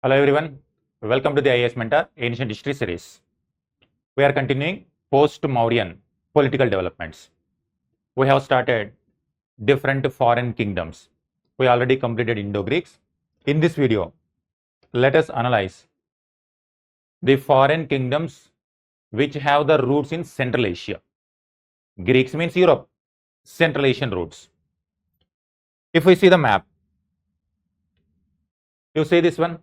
Hello everyone, welcome to the IAS Mentor Ancient History series. We are continuing post-Mauryan political developments. We have started different foreign kingdoms. We already completed Indo-Greeks. In this video, let us analyze the foreign kingdoms which have the roots in Central Asia. Greeks means Europe, Central Asian roots. If we see the map, you see this one.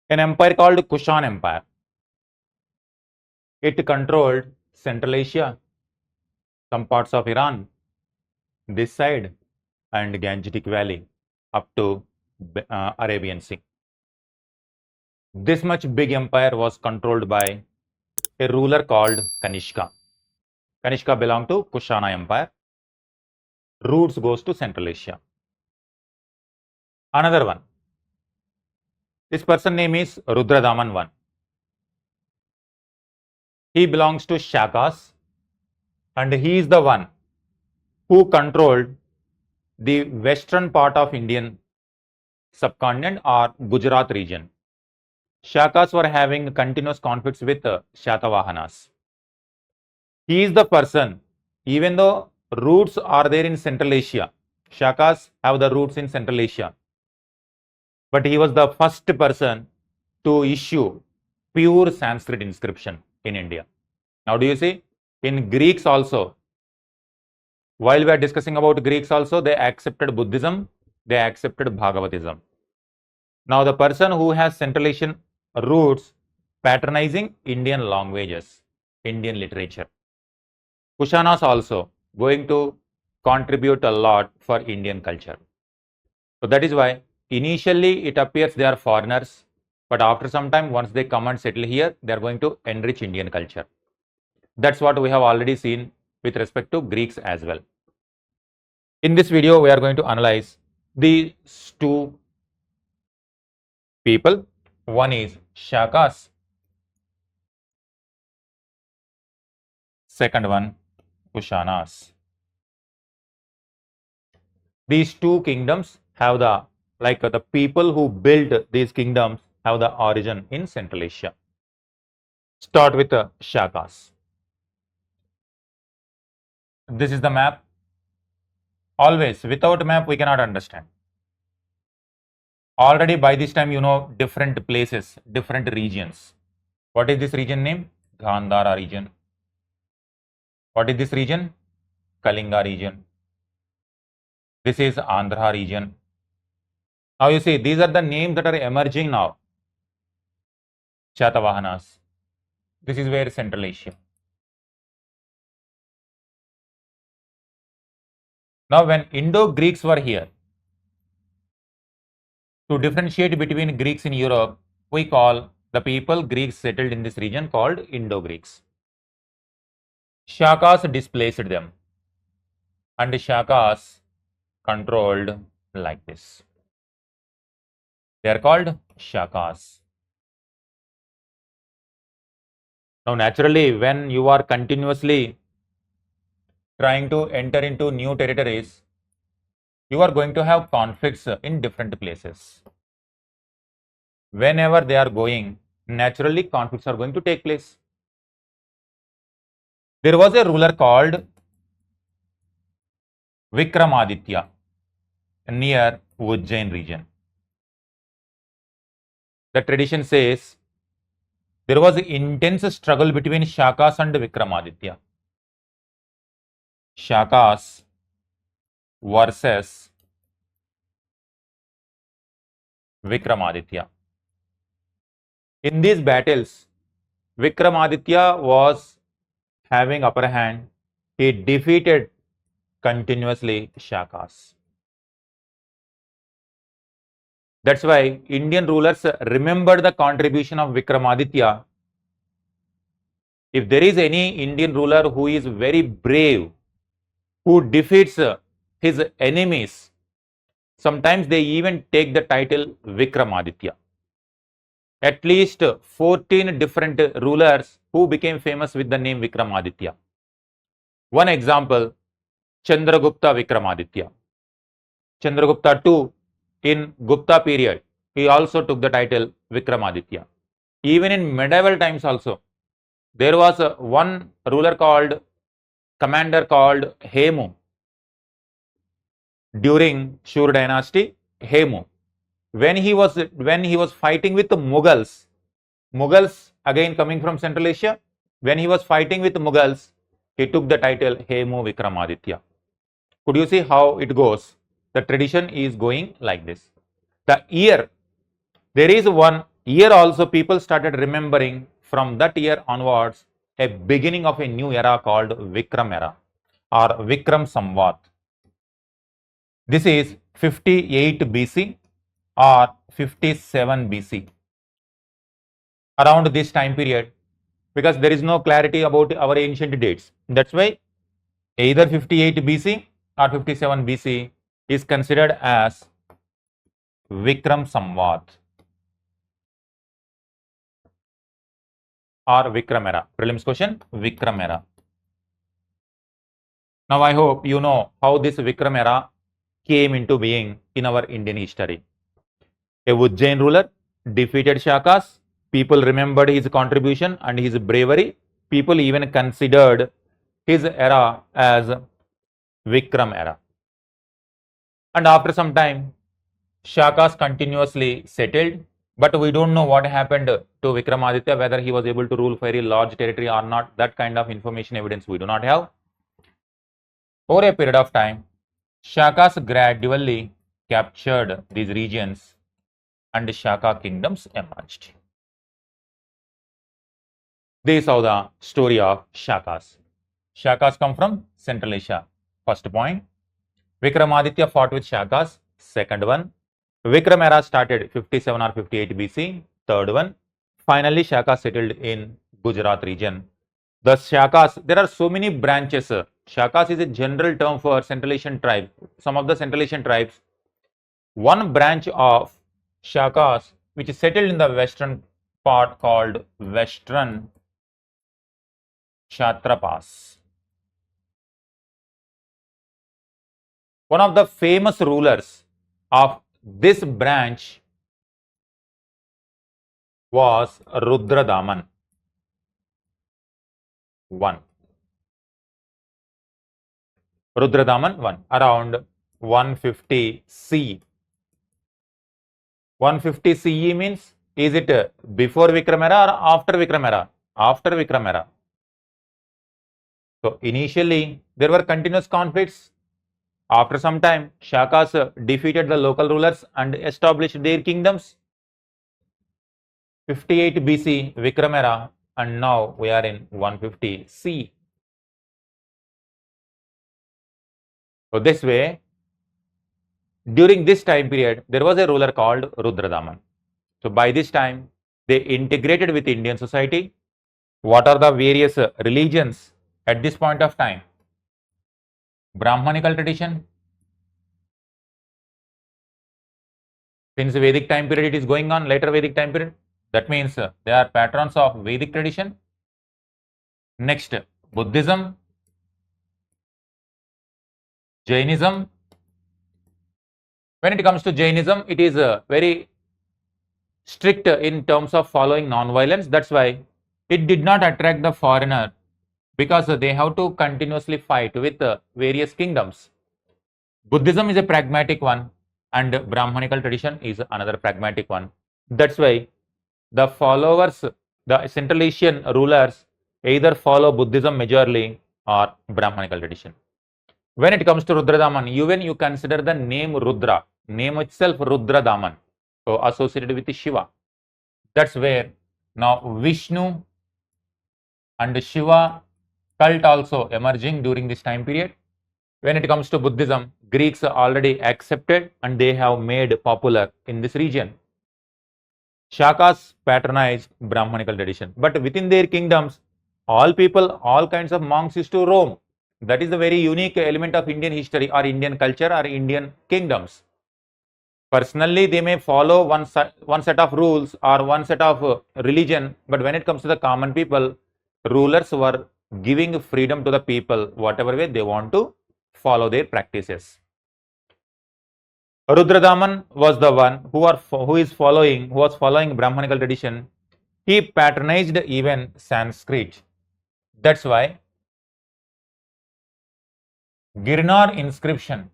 An empire called Kushan Empire. It controlled Central Asia, some parts of Iran, this side, and Gangetic Valley up to Arabian Sea. This much big empire was controlled by a ruler called Kanishka. Kanishka belonged to Kushana Empire. Roots goes to Central Asia. Another one. This person name is Rudradaman I. He belongs to Sakas, and he is the one who controlled the western part of Indian subcontinent or Gujarat region. Shakas were having continuous conflicts with Satavahanas. He is the person, even though roots are there in Central Asia, Shakas have the roots in Central Asia, but he was the first person to issue pure Sanskrit inscription in India. Now do you see, in Greeks also, while we are discussing about Greeks also, they accepted Buddhism, they accepted Bhagavatism. Now the person who has Central Asian roots patronizing Indian languages, Indian literature. Kushanas also going to contribute a lot for Indian culture. So that is why initially it appears they are foreigners, but after some time, once they come and settle here, they are going to enrich Indian culture. That's what we have already seen with respect to Greeks as well. In this video, we are going to analyze these two people. One is Shakas, second one Kushanas. These two kingdoms have the people who built these kingdoms have the origin in Central Asia. Start with the Shakas. This is the map. Always, without map, we cannot understand. Already by this time, you know different places, different regions. What is this region name? Gandhara region. What is this region? Kalinga region. This is Andhra region. Now you see, these are the names that are emerging now. Satavahanas. This is where Central Asia. Now when Indo-Greeks were here, to differentiate between Greeks in Europe, we call the people Greeks settled in this region called Indo-Greeks. Shakas displaced them, and Shakas controlled like this. They are called Shakas. Now naturally, when you are continuously trying to enter into new territories, you are going to have conflicts in different places. Whenever they are going, naturally conflicts are going to take place. There was a ruler called Vikramaditya near Ujjain region. The tradition says there was an intense struggle between Shakas and Vikramaditya. Shakas versus Vikramaditya. In these battles, Vikramaditya was having upper hand. He defeated continuously Shakas. That's why Indian rulers remembered the contribution of Vikramaditya. If there is any Indian ruler who is very brave, who defeats his enemies, sometimes they even take the title Vikramaditya. At least 14 different rulers who became famous with the name Vikramaditya. One example, Chandragupta Vikramaditya. Chandragupta II, in Gupta period, he also took the title Vikramaditya. Even in medieval times also, there was one ruler called, commander called Hemu. During Shur dynasty, Hemu, when he was fighting with the Mughals again coming from Central Asia, when he was fighting with Mughals, he took the title Hemu Vikramaditya. Could you see how it goes? The tradition is going like this. The year, there is one year also people started remembering from that year onwards a beginning of a new era called Vikram era or Vikram Samvat. This is 58 BC or 57 BC. Around this time period, because there is no clarity about our ancient dates. That's why either 58 BC or 57 BC is considered as Vikram Samvat or Vikram era. Prelims question, Vikram era. Now I hope you know how this Vikram era came into being in our Indian history. A Ujjain ruler defeated Shakas. People remembered his contribution and his bravery. People even considered his era as Vikram era. And after some time, Shakas continuously settled, but we don't know what happened to Vikramaditya, whether he was able to rule very large territory or not. That kind of information evidence we do not have. Over a period of time, Shakas gradually captured these regions and Shaka kingdoms emerged. This is how the story of Shakas. Shakas come from Central Asia. First point. Vikramaditya fought with Shakas. Second one. Vikram era started 57 or 58 BC. Third one. Finally, Shakas settled in Gujarat region. The Shakas, there are so many branches. Shakas is a general term for Central Asian tribe. Some of the Central Asian tribes. One branch of Shakas which is settled in the western part called Western Kshatrapas. One of the famous rulers of this branch was Rudradaman I. Rudradaman I, around 150 CE. 150 CE means, is it before Vikram era or after Vikram era? After Vikram era. So initially there were continuous conflicts. After some time, Shakas defeated the local rulers and established their kingdoms. 58 BC Vikram era, and now we are in 150 CE. So this way, during this time period, there was a ruler called Rudradaman. So by this time, they integrated with Indian society. What are the various religions at this point of time? Brahmanical tradition. Since Vedic time period it is going on, later Vedic time period. That means they are patrons of Vedic tradition. Next, Buddhism, Jainism. When it comes to Jainism, it is very strict in terms of following non-violence. That's why it did not attract the foreigner, because they have to continuously fight with various kingdoms. Buddhism is a pragmatic one, and Brahmanical tradition is another pragmatic one. That's why the followers, the Central Asian rulers, either follow Buddhism majorly or Brahmanical tradition. When it comes to Rudradaman, even you consider the name Rudra, name itself Rudradaman, so associated with Shiva. That's where now Vishnu and Shiva cult also emerging during this time period. When it comes to Buddhism, Greeks already accepted and they have made popular in this region. Shakas patronized Brahmanical tradition, but within their kingdoms, all people, all kinds of monks used to roam. That is the very unique element of Indian history or Indian culture or Indian kingdoms. Personally, they may follow one set of rules or one set of religion, but when it comes to the common people, rulers were giving freedom to the people, whatever way they want to follow their practices. Rudradaman was the one who was following Brahmanical tradition. He patronized even Sanskrit. That's why Girnar inscription.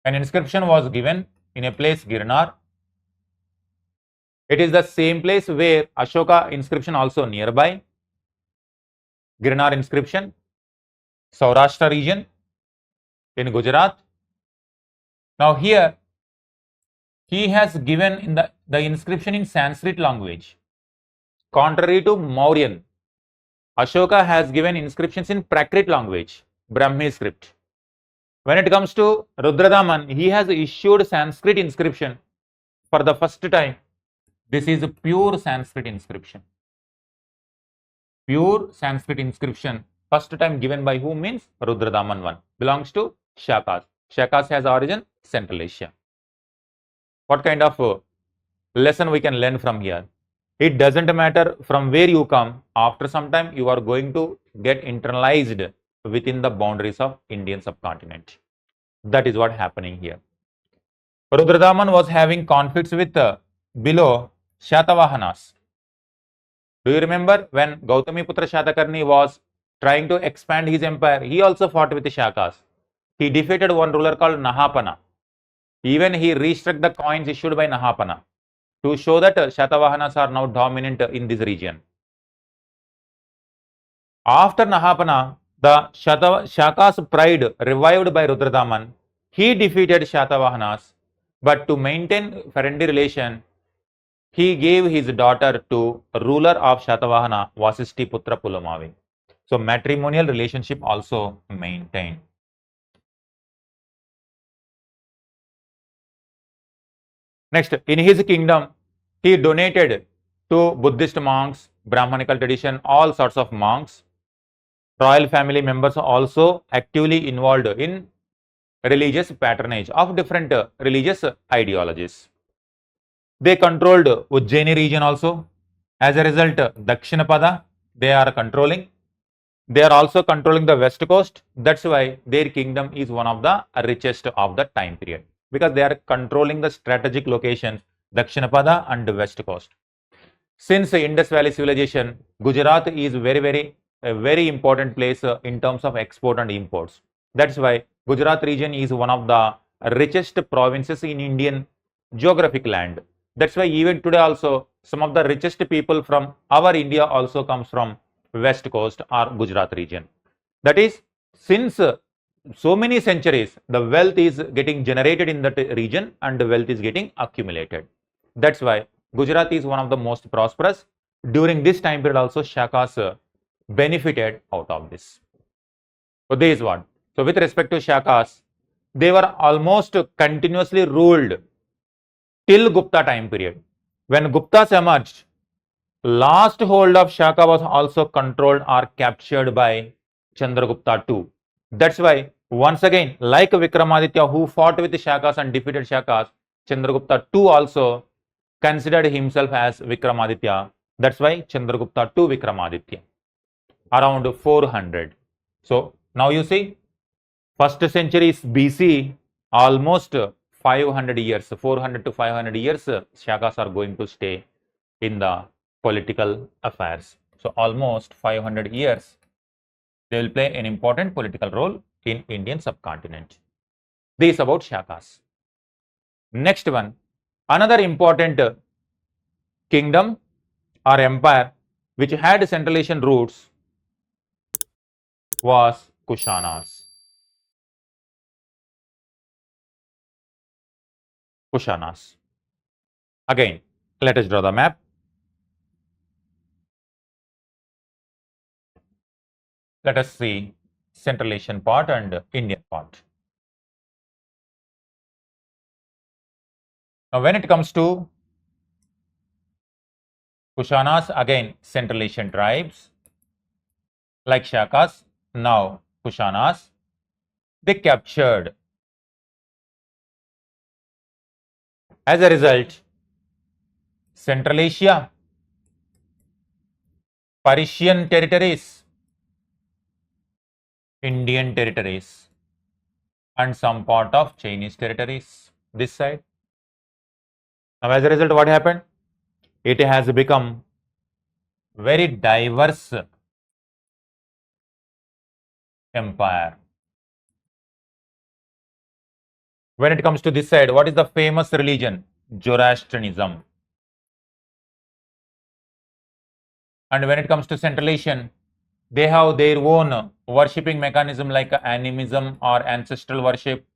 An inscription was given in a place Girnar. It is the same place where Ashoka inscription also nearby. Girnar inscription, Saurashtra region in Gujarat. Now here he has given in the inscription in Sanskrit language. Contrary to Mauryan, Ashoka has given inscriptions in Prakrit language, Brahmi script. When it comes to Rudradaman, he has issued Sanskrit inscription for the first time. This is a pure Sanskrit inscription. Pure Sanskrit inscription, first time given by whom means Rudradaman one. Belongs to Shakas. Shakas has origin Central Asia. What kind of lesson we can learn from here? It doesn't matter from where you come, after some time you are going to get internalized within the boundaries of Indian subcontinent. That is what happening here. Rudradaman was having conflicts with below Shatavahanas. Do you remember when Gautamiputra Shatakarni was trying to expand his empire? He also fought with the Shakas. He defeated one ruler called Nahapana. Even he restruck the coins issued by Nahapana to show that Shatavahanas are now dominant in this region. After Nahapana, the Shakas' pride revived by Rudradaman. He defeated Shatavahanas, but to maintain friendly relation, he gave his daughter to ruler of Shatavahana, Vasishtiputra Pulamavi. So matrimonial relationship also maintained. Next, in his kingdom, he donated to Buddhist monks, Brahmanical tradition, all sorts of monks. Royal family members also actively involved in religious patronage of different religious ideologies. They controlled Ujjaini region also. As a result, Dakshinapada, they are controlling. They are also controlling the west coast. That's why their kingdom is one of the richest of the time period, because they are controlling the strategic locations, Dakshinapada and west coast. Since Indus Valley civilization, Gujarat is a very important place in terms of export and imports. That's why Gujarat region is one of the richest provinces in Indian geographic land. That's why even today also some of the richest people from our India also comes from west coast or Gujarat region. That is, since so many centuries, the wealth is getting generated in that region and the wealth is getting accumulated. That's why Gujarat is one of the most prosperous. During this time period also, Shakas benefited out of this. So this is what. So with respect to Shakas, they were almost continuously ruled till Gupta time period. When Guptas emerged, last hold of Shaka was also controlled or captured by Chandragupta II. That's why once again, like Vikramaditya, who fought with the Shakas and defeated Shakas, Chandragupta II also considered himself as Vikramaditya. That's why Chandragupta II Vikramaditya, around 400. So now you see, first century is BC, almost 500 years, 400 to 500 years, Shakas are going to stay in the political affairs. So almost 500 years, they will play an important political role in Indian subcontinent. This is about Shakas. Next one, another important kingdom or empire which had Central Asian roots was Kushanas. Kushanas. Again, let us draw the map. Let us see Central Asian part and Indian part. Now, when it comes to Kushanas, again, Central Asian tribes like Shakas, now Kushanas, they captured. As a result, Central Asia, Persian territories, Indian territories. and some part of Chinese territories this side. Now as a result, what happened? It has become very diverse empire. When it comes to this side, what is the famous religion? Zoroastrianism. And when it comes to Central Asian, they have their own worshipping mechanism like animism or ancestral worship,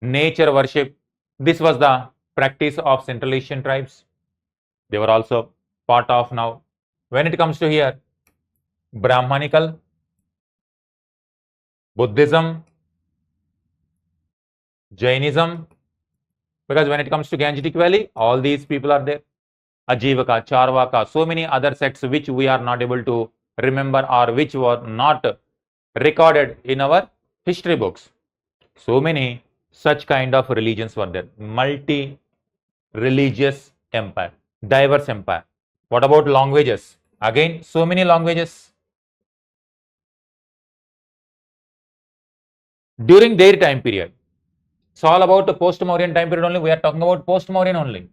nature worship. This was the practice of Central Asian tribes. They were also part of now. When it comes to here, Brahmanical, Buddhism, Jainism, because when it comes to Gangetic Valley, all these people are there. Ajivaka, Charvaka, so many other sects which we are not able to remember or which were not recorded in our history books. So many such kind of religions were there. Multi-religious empire, diverse empire. What about languages? Again, so many languages. During their time period, it's all about the post-Mauryan time period only. We are talking about post-Mauryan only.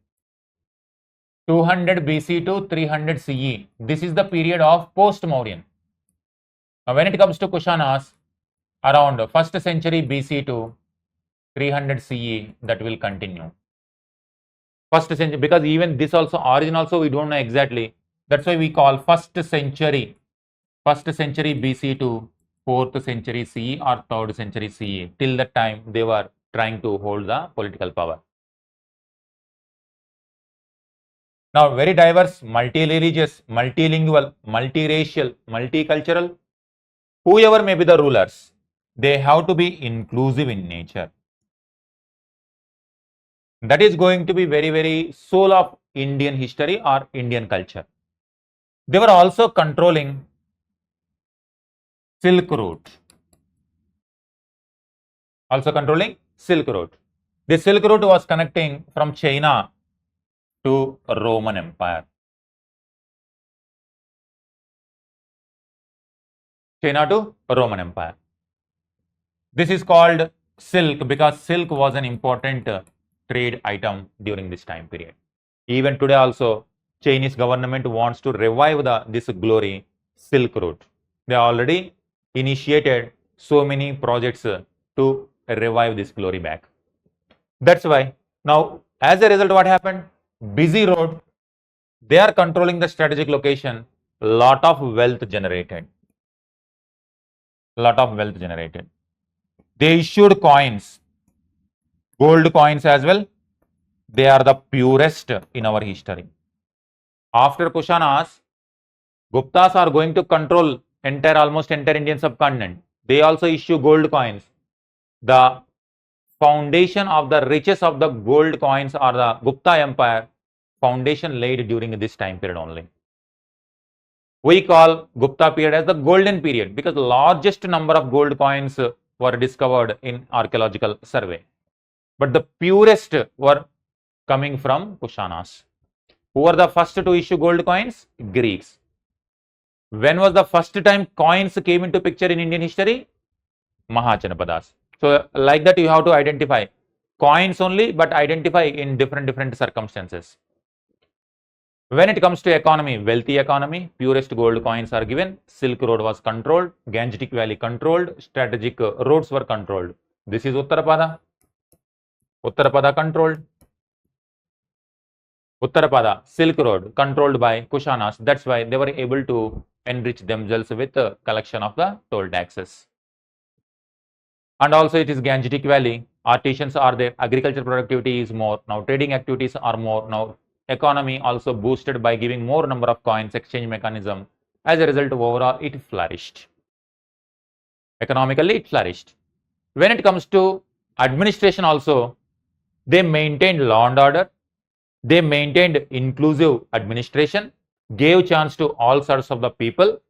200 BC to 300 CE. This is the period of post-Mauryan. Now, when it comes to Kushanas, around 1st century BC to 300 CE, that will continue. 1st century, because even this also, origin also we don't know exactly. That's why we call 1st century BC to 4th century CE or 3rd century CE. Till that time, they were trying to hold the political power. Now, very diverse, multi-religious, multilingual, multiracial, multicultural. Whoever may be the rulers, they have to be inclusive in nature. That is going to be very, very soul of Indian history or Indian culture. They were also controlling Silk Route. Also controlling Silk Route. The Silk Route was connecting from China to Roman Empire. China to Roman Empire. This is called silk because silk was an important trade item during this time period. Even today also, Chinese government wants to revive this glory, Silk Route. They already initiated so many projects to revive this glory back. That's why now, as a result, what happened? Busy road, they are controlling the strategic location, lot of wealth generated. They issued coins, gold coins as well. They are the purest in our history. After Kushanas, Guptas are going to control almost entire Indian subcontinent. They also issue gold coins. The foundation of the riches of the gold coins or the Gupta Empire, foundation laid during this time period only. We call Gupta period as the golden period because the largest number of gold coins were discovered in archaeological survey. But the purest were coming from Kushanas. Who were the first to issue gold coins? Greeks. When was the first time coins came into picture in Indian history? Mahajanapadas. So like that you have to identify coins only, but identify in different circumstances. When it comes to economy, wealthy economy, purest gold coins are given, Silk Road was controlled, Gangetic Valley controlled, strategic roads were controlled. This is Uttarapada. Uttarapada controlled. Uttarapada, Silk Road controlled by Kushanas. That's why they were able to enrich themselves with the collection of the toll taxes. And also it is Gangetic Valley. Artisans are there. Agriculture productivity is more. Now trading activities are more. Now economy also boosted by giving more number of coins, exchange mechanism. As a result, overall it flourished. Economically it flourished. When it comes to administration also, they maintained law and order. They maintained inclusive administration, gave chance to all sorts of the people,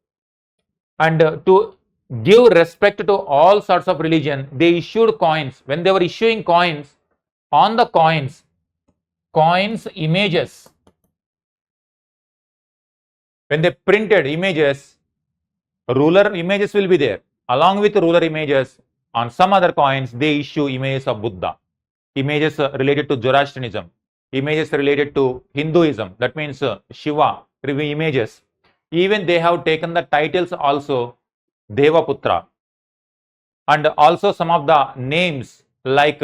and to give respect to all sorts of religion, they issued coins. When they were issuing coins, on the coins images, when they printed images, ruler images will be there. Along with ruler images, On some other coins, they issue images of Buddha, images related to Zoroastrianism, images related to Hinduism, that means Shiva, images. Even they have taken the titles also Devaputra, and also some of the names like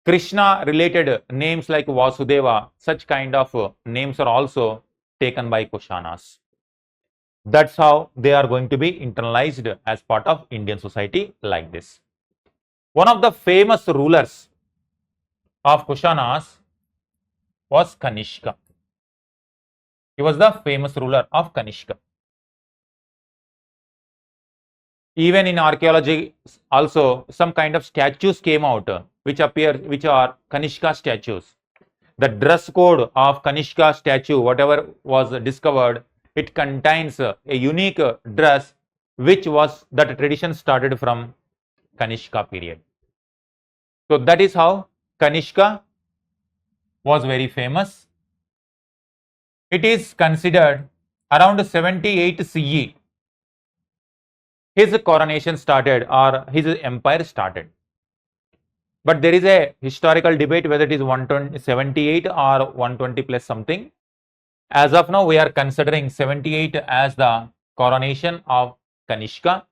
Krishna related names like Vasudeva, such kind of names are also taken by Kushanas. That's how they are going to be internalized as part of Indian society like this. One of the famous rulers of Kushanas was Kanishka. He was the famous ruler of Kanishka. Even in archaeology also some kind of statues came out which are Kanishka statues. The dress code of Kanishka statue, whatever was discovered, it contains a unique dress that tradition started from Kanishka period. So that is how Kanishka was very famous. It is considered around 78 CE his coronation started, or his empire started. But there is a historical debate whether it is 178 or 120 plus something. As of now, we are considering 78 as the coronation of Kanishka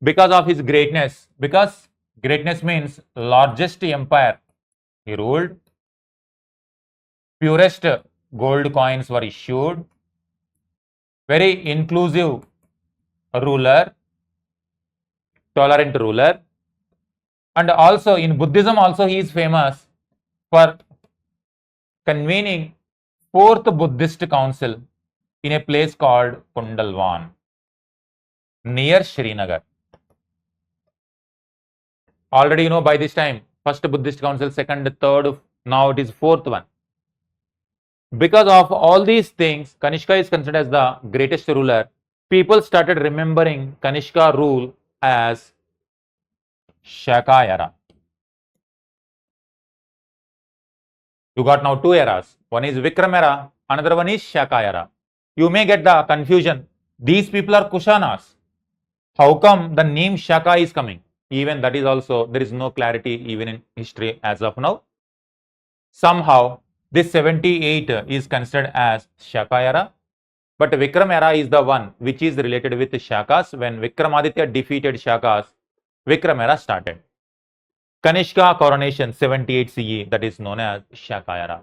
because of his greatness. Because greatness means largest empire he ruled, purest gold coins were issued, very inclusive ruler, tolerant ruler, and also in Buddhism also he is famous for convening 4th Buddhist council in a place called Kundalwan near Srinagar. Already you know by this time, first Buddhist council, second, third, now it is 4th one. Because of all these things, Kanishka is considered as the greatest ruler. People started remembering Kanishka rule as Shaka era. You got now 2 eras. One is Vikram era, another one is Shaka era. You may get the confusion. These people are Kushanas. How come the name Shaka is coming? Even that is also, there is no clarity even in history as of now. Somehow, this 78 is considered as Shaka era. But Vikram era is the one which is related with Shakas. When Vikramaditya defeated Shakas, Vikram era started. Kanishka coronation 78 CE, that is known as Shaka era,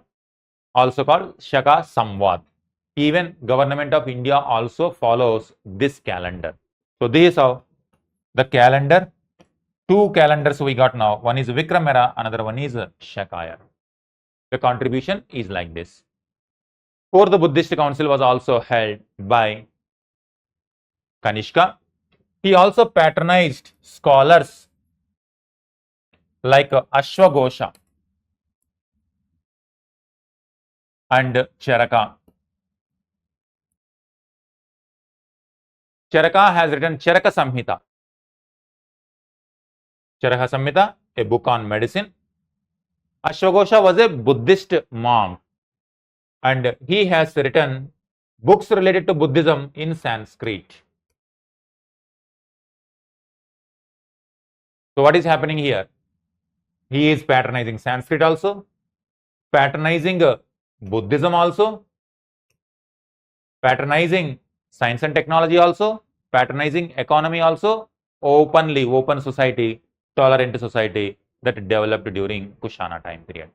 also called Shaka Samvat. Even government of India also follows this calendar. So this is how the calendar, 2 calendars we got now. One is Vikram era, another one is Shaka era. The contribution is like this. 4th Buddhist council was also held by Kanishka. He also patronized scholars like Ashwagosha and Charaka. Charaka has written Charaka Samhita. Charaka Samhita, a book on medicine. Ashwagosha was a Buddhist monk and he has written books related to Buddhism in Sanskrit. So what is happening here? He is patronizing Sanskrit also, patronizing Buddhism also, patronizing science and technology also, patronizing economy also, open society, tolerant society that developed during Kushana time period.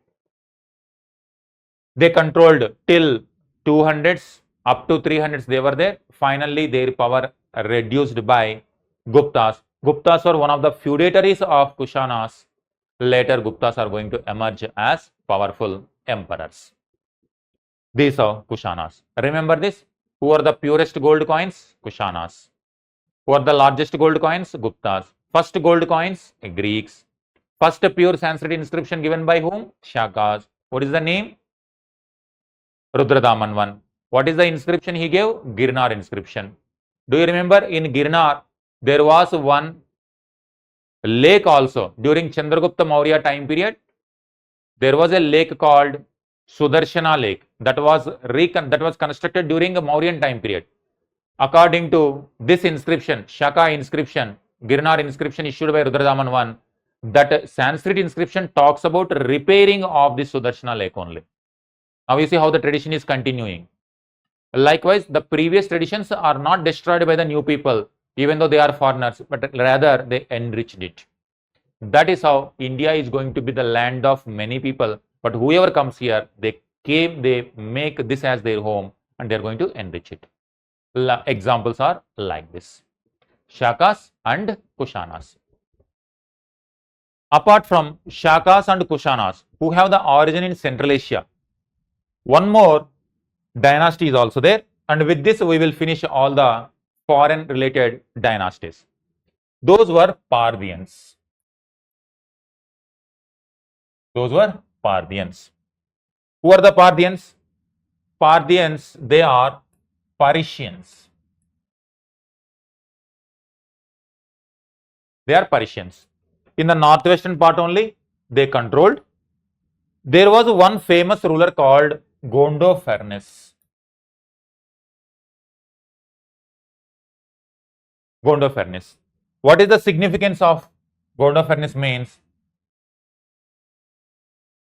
They controlled till 200s, up to 300s they were there. Finally, their power reduced by Guptas. Guptas were one of the feudatories of Kushanas. Later, Guptas are going to emerge as powerful emperors. These are Kushanas. Remember this? Who are the purest gold coins? Kushanas. Who are the largest gold coins? Guptas. First gold coins? Greeks. First pure Sanskrit inscription given by whom? Shakas. What is the name? Rudradaman one. What is the inscription he gave? Girnar inscription. Do you remember in Girnar there was one lake also during Chandragupta Maurya time period? There was a lake called Sudarshana Lake that was constructed during the Mauryan time period. According to this inscription, Shaka inscription, Girnar inscription issued by Rudradaman I, that Sanskrit inscription talks about repairing of the Sudarshana lake only. Now you see how the tradition is continuing. Likewise, the previous traditions are not destroyed by the new people, even though they are foreigners, but rather they enriched it. That is how India is going to be the land of many people, but whoever comes here, they make this as their home and they are going to enrich it. Examples are like this: Shakas and Kushanas. Apart from Shakas and Kushanas, who have the origin in Central Asia, one more dynasty is also there, and with this we will finish all the foreign related dynasties. Those were Parthians. Those were Parthians. Who are the Parthians? Parthians, they are Parisians. They are Parisians. In the northwestern part only, they controlled. There was one famous ruler called Gondophares. Gondophares. What is the significance of Gondophares means?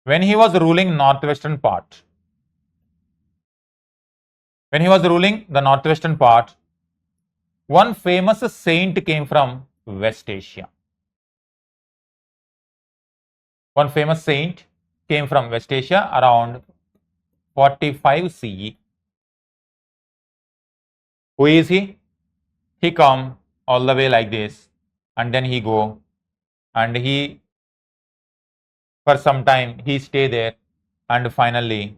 When he was ruling northwestern part, one famous saint came from West Asia. One famous saint came from West Asia around 45 CE. Who is he? He come all the way like this, and then he go, and he for some time he stay there, and finally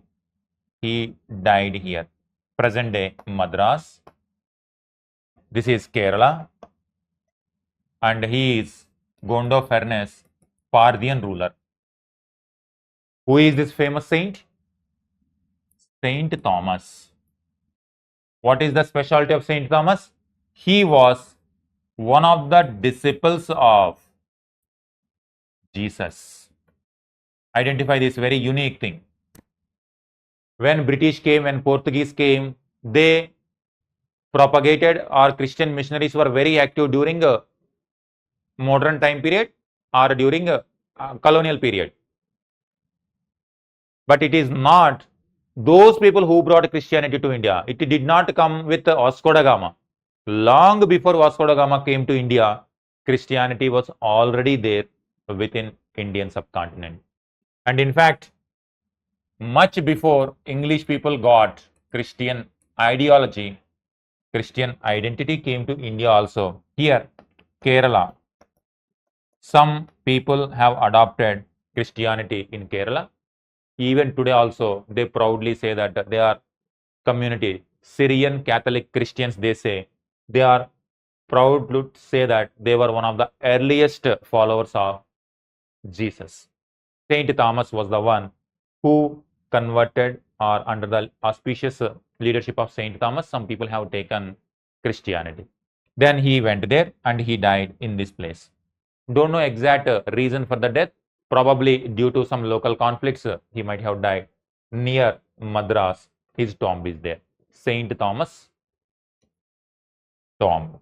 he died here. Present day Madras. This is Kerala, and he is Gondophares, Parthian ruler. Who is this famous saint? Saint Thomas. What is the specialty of Saint Thomas? He was one of the disciples of Jesus. Identify this very unique thing. When British came, when Portuguese came, they propagated, or Christian missionaries were very active during a modern time period or during a colonial period. But it is not those people who brought Christianity to India. It did not come with Vasco da Gama. Long before Vasco da Gama came to India, Christianity was already there within Indian subcontinent. And in fact, much before English people got Christian ideology, Christian identity came to India also. Here, Kerala, some people have adopted Christianity in Kerala. Even today also, they proudly say that they are community, Syrian Catholic Christians, they say. They are proud to say that they were one of the earliest followers of Jesus. Saint Thomas was the one who converted, or under the auspicious leadership of Saint Thomas, some people have taken Christianity. Then he went there and he died in this place. Don't know exact reason for the death. Probably due to some local conflicts, he might have died. Near Madras, his tomb is there. Saint Thomas tomb.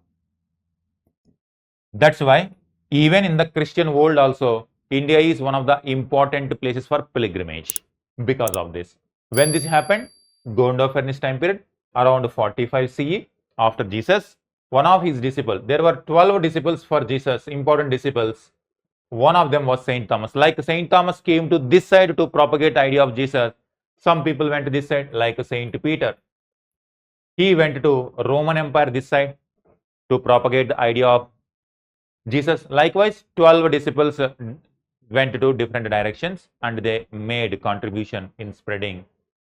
That's why even in the Christian world also, India is one of the important places for pilgrimage because of this. When this happened, Gondophares time period, around 45 CE, after Jesus, one of his disciples, there were 12 disciples for Jesus, important disciples. One of them was Saint Thomas. Like Saint Thomas came to this side to propagate the idea of Jesus, some people went to this side, like Saint Peter. He went to Roman Empire this side to propagate the idea of Jesus. Likewise, 12 disciples went to different directions and they made contribution in spreading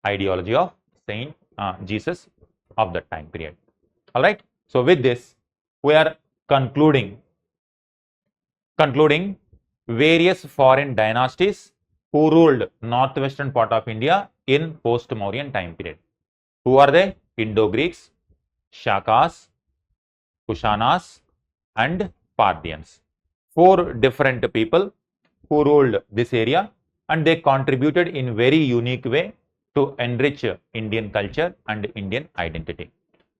ideology of Saint Jesus of that time period. All right. So with this, we are concluding various foreign dynasties who ruled northwestern part of India in post-Mauryan time period. Who are they? Indo-Greeks, Shakas, Kushanas, and Parthians. 4 different people who ruled this area, and they contributed in very unique way to enrich Indian culture and Indian identity.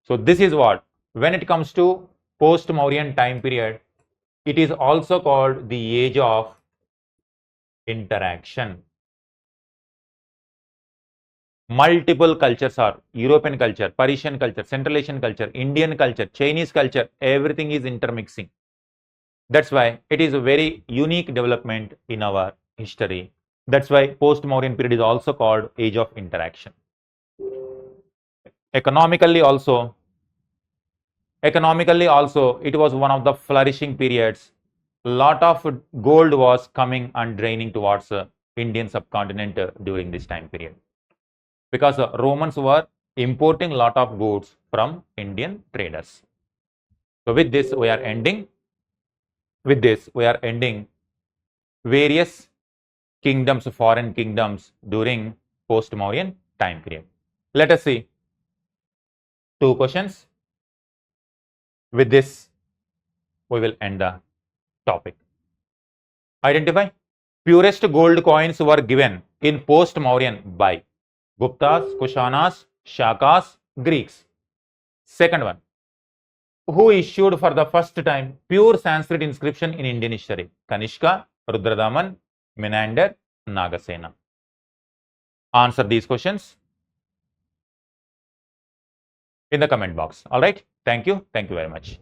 So this is what, when it comes to post-Mauryan time period, It is also called the age of interaction. Multiple cultures are European culture, Persian culture, Central Asian culture, Indian culture, Chinese culture, everything is intermixing. That's why it is a very unique development in our history. That's why post-Mauryan period is also called age of interaction. Economically also, it was one of the flourishing periods. Lot of gold was coming and draining towards Indian subcontinent during this time period, because Romans were importing lot of goods from Indian traders. So with this we are ending. Various kingdoms, foreign kingdoms during post-Mauryan time period. Let us see 2 questions. With this, we will end the topic. Identify. Purest gold coins were given in post-Mauryan by Guptas, Kushanas, Sakas, Greeks. Second one. Who issued for the first time pure Sanskrit inscription in Indian history? Kanishka, Rudradaman, Menander, Nagasena. Answer these questions in the comment box. All right. Thank you. Thank you very much.